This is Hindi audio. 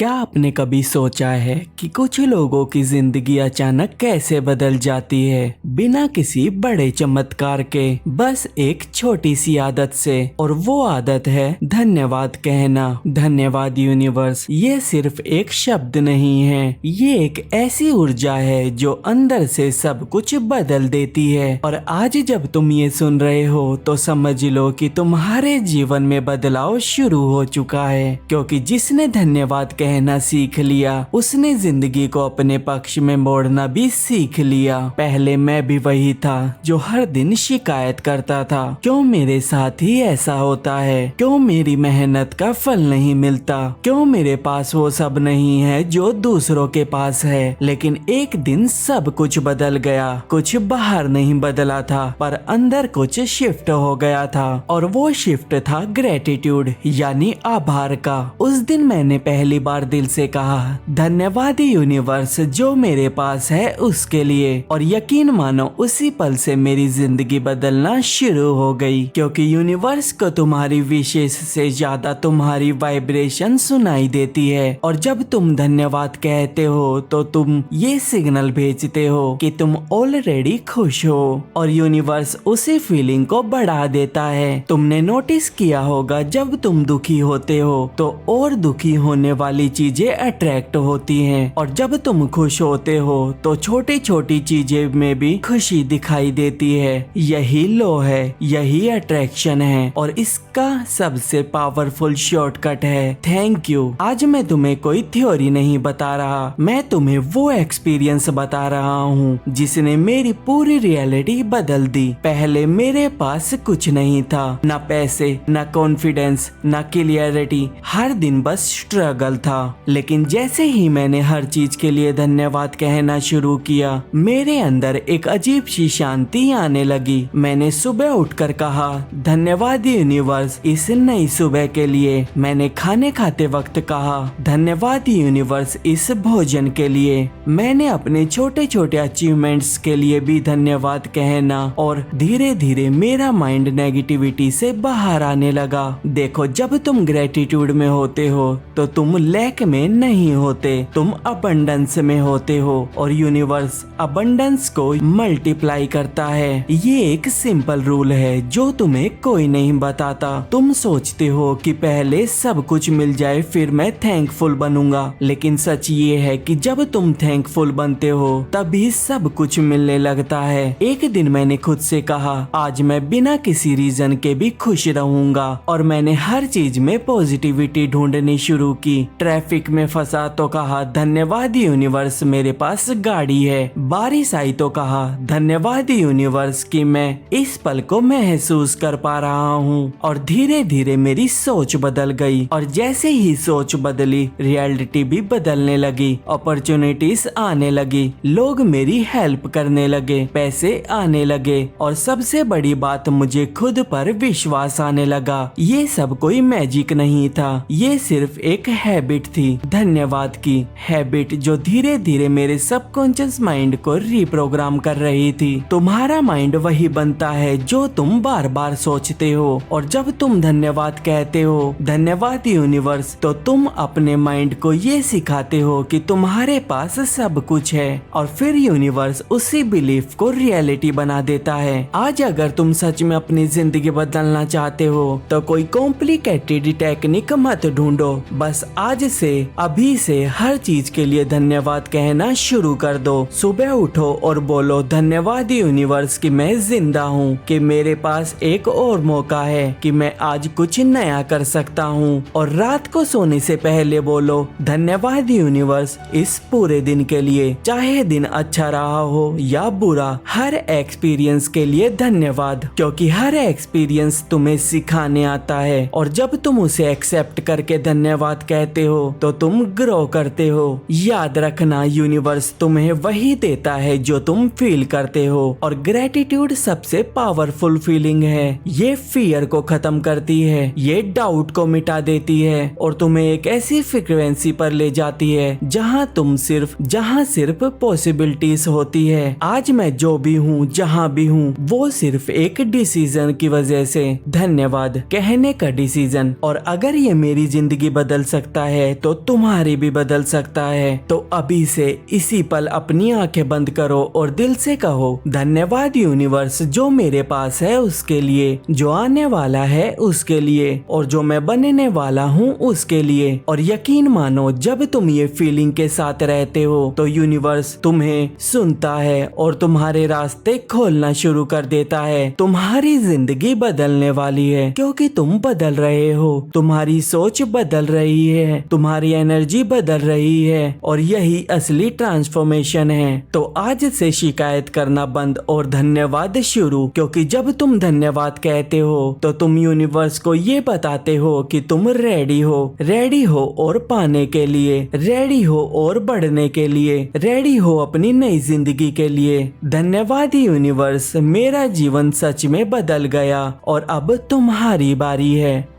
क्या आपने कभी सोचा है कि कुछ लोगों की जिंदगी अचानक कैसे बदल जाती है बिना किसी बड़े चमत्कार के, बस एक छोटी सी आदत से। और वो आदत है धन्यवाद कहना। धन्यवाद यूनिवर्स। ये सिर्फ एक शब्द नहीं है, ये एक ऐसी ऊर्जा है जो अंदर से सब कुछ बदल देती है। और आज जब तुम ये सुन रहे हो तो समझ लो कि तुम्हारे जीवन में बदलाव शुरू हो चुका है, क्योंकि जिसने धन्यवाद कहना सीख लिया उसने जिंदगी को अपने पक्ष में मोड़ना भी सीख लिया। पहले मैं भी वही था जो हर दिन शिकायत करता था, क्यों मेरे साथ ही ऐसा होता है, क्यों मेरी मेहनत का फल नहीं मिलता, क्यों मेरे पास वो सब नहीं है जो दूसरों के पास है। लेकिन एक दिन सब कुछ बदल गया। कुछ बाहर नहीं बदला था पर अंदर कुछ शिफ्ट हो गया था, और वो शिफ्ट था ग्रेटिट्यूड यानी आभार का। उस दिन मैंने पहली बार दिल से कहा धन्यवाद यूनिवर्स जो मेरे पास है उसके लिए। और यकीन मानो उसी पल से मेरी जिंदगी बदलना शुरू हो गई, क्योंकि यूनिवर्स को तुम्हारी विशेष से ज्यादा तुम्हारी वाइब्रेशन सुनाई देती है। और जब तुम धन्यवाद कहते हो तो तुम ये सिग्नल भेजते हो कि तुम ऑलरेडी खुश हो, और यूनिवर्स उसी फीलिंग को बढ़ा देता है। तुमने नोटिस किया होगा जब तुम दुखी होते हो तो और दुखी होने वाली चीजें अट्रैक्ट होती हैं, और जब तुम खुश होते हो तो छोटी छोटी चीजें में भी खुशी दिखाई देती है। यही लो है, यही अट्रैक्शन है, और इसका सबसे पावरफुल शॉर्टकट है थैंक यू। आज मैं तुम्हें कोई थ्योरी नहीं बता रहा, मैं तुम्हें वो एक्सपीरियंस बता रहा हूँ जिसने मेरी पूरी रियलिटी बदल दी। पहले मेरे पास कुछ नहीं था, ना पैसे, ना कॉन्फिडेंस, ना क्लियरिटी, हर दिन बस स्ट्रगल था। लेकिन जैसे ही मैंने हर चीज के लिए धन्यवाद कहना शुरू किया, मेरे अंदर एक अजीब सी शांति आने लगी। मैंने सुबह उठकर कहा धन्यवाद यूनिवर्स इस नई सुबह के लिए। मैंने खाने खाते वक्त कहा धन्यवाद यूनिवर्स इस भोजन के लिए। मैंने अपने छोटे छोटे अचीवमेंट्स के लिए भी धन्यवाद कहना, और धीरे धीरे मेरा माइंड नेगेटिविटी से बाहर आने लगा। देखो, जब तुम ग्रेटिट्यूड में होते हो तो तुम लैक में नहीं होते, तुम अबंडेंस में होते हो, और यूनिवर्स अबंडेंस को मल्टीप्लाई करता है। ये एक सिंपल रूल है जो तुम्हें कोई नहीं बताता। तुम सोचते हो कि पहले सब कुछ मिल जाए फिर मैं थैंकफुल बनूंगा, लेकिन सच ये है कि जब तुम थैंकफुल बनते हो तभी सब कुछ मिलने लगता है। एक दिन मैंने खुद से कहा आज मैं बिना किसी रीजन के भी खुश रहूंगा, और मैंने हर चीज में पॉजिटिविटी ढूंढनी शुरू की। ट्रैफिक में फंसा तो कहा धन्यवाद यूनिवर्स मेरे पास गाड़ी है। बारिश आई तो कहा धन्यवाद यूनिवर्स कि मैं इस पल को महसूस कर पा रहा हूँ। और धीरे धीरे मेरी सोच बदल गई, और जैसे ही सोच बदली रियलिटी भी बदलने लगी। अपॉर्चुनिटीज आने लगी, लोग मेरी हेल्प करने लगे, पैसे आने लगे, और सबसे बड़ी बात मुझे खुद पर विश्वास आने लगा। ये सब कोई मैजिक नहीं था, ये सिर्फ एक हैबिट थी, धन्यवाद की हैबिट जो धीरे धीरे मेरे सबकॉन्शियस माइंड को रीप्रोग्राम कर रही थी। तुम्हारा माइंड वही बनता है जो तुम बार बार सोचते हो, और जब तुम धन्यवाद कहते हो धन्यवाद यूनिवर्स तो तुम अपने माइंड को ये सिखाते हो कि तुम्हारे पास सब कुछ है, और फिर यूनिवर्स उसी बिलीफ को रियलिटी बना देता है। आज अगर तुम सच में अपनी जिंदगी बदलना चाहते हो तो कोई कॉम्प्लिकेटेड टेक्निक मत ढूंढो, बस आज से अभी से हर चीज के लिए धन्यवाद कहना शुरू कर दो। सुबह उठो और बोलो धन्यवाद यूनिवर्स कि मैं जिंदा हूँ, कि मेरे पास एक और मौका है, कि मैं आज कुछ नया कर सकता हूँ। और रात को सोने से पहले बोलो धन्यवाद यूनिवर्स इस पूरे दिन के लिए, चाहे दिन अच्छा रहा हो या बुरा, हर एक्सपीरियंस के लिए धन्यवाद, क्योंकि हर एक्सपीरियंस तुम्हें सिखाने आता है, और जब तुम उसे एक्सेप्ट करके धन्यवाद कहते हो तो तुम ग्रो करते हो। याद रखना यूनिवर्स तुम्हें वही देता है जो तुम फील करते हो, और ग्रेटिट्यूड सबसे पावरफुल फीलिंग है। ये फियर को खत्म करती है, ये डाउट को मिटा देती है, और तुम्हें एक ऐसी फ्रीक्वेंसी पर ले जाती है जहाँ सिर्फ पॉसिबिलिटीज होती है। आज मैं जो भी हूँ, जहाँ भी हूँ, वो सिर्फ एक डिसीजन की वजह से, धन्यवाद कहने का डिसीजन। और अगर ये मेरी जिंदगी बदल सकता है तो तुम्हारी भी बदल सकता है। तो अभी से इसी पल अपनी आंखें बंद करो और दिल से कहो धन्यवाद यूनिवर्स, जो मेरे पास है उसके लिए, जो आने वाला है उसके लिए, और जो मैं बनने वाला हूँ उसके लिए। और यकीन मानो जब तुम ये फीलिंग के साथ रहते हो तो यूनिवर्स तुम्हें सुनता है और तुम्हारे रास्ते खोलना शुरू कर देता है। तुम्हारी जिंदगी बदलने वाली है क्योंकि तुम बदल रहे हो, तुम्हारी सोच बदल रही है, तुम्हारी एनर्जी बदल रही है और यही असली ट्रांसफॉर्मेशन है। तो आज से शिकायत करना बंद और धन्यवाद शुरू, क्योंकि जब तुम धन्यवाद कहते हो तो तुम यूनिवर्स को ये बताते हो कि तुम रेडी हो और पाने के लिए, रेडी हो और बढ़ने के लिए, रेडी हो अपनी नई जिंदगी के लिए। धन्यवाद यूनिवर्स, मेरा जीवन सच में बदल गया और अब तुम्हारी बारी है।